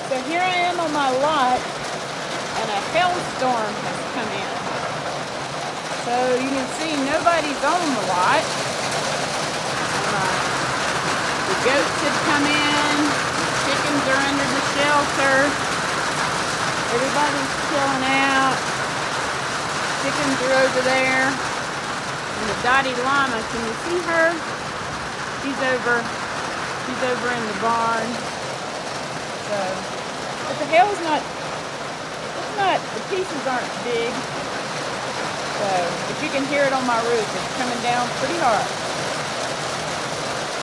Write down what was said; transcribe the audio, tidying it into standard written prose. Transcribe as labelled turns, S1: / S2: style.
S1: So here I am on my lot, and a hailstorm has come in. So you can see nobody's on the lot. The goats have come in, chickens are under the shelter, everybody's chilling out, chickens are over there, and the Dottie llama, can you see her? She's over in the barn. So, but the hail's the pieces aren't big, so, but you can hear it on my roof, it's coming down pretty hard.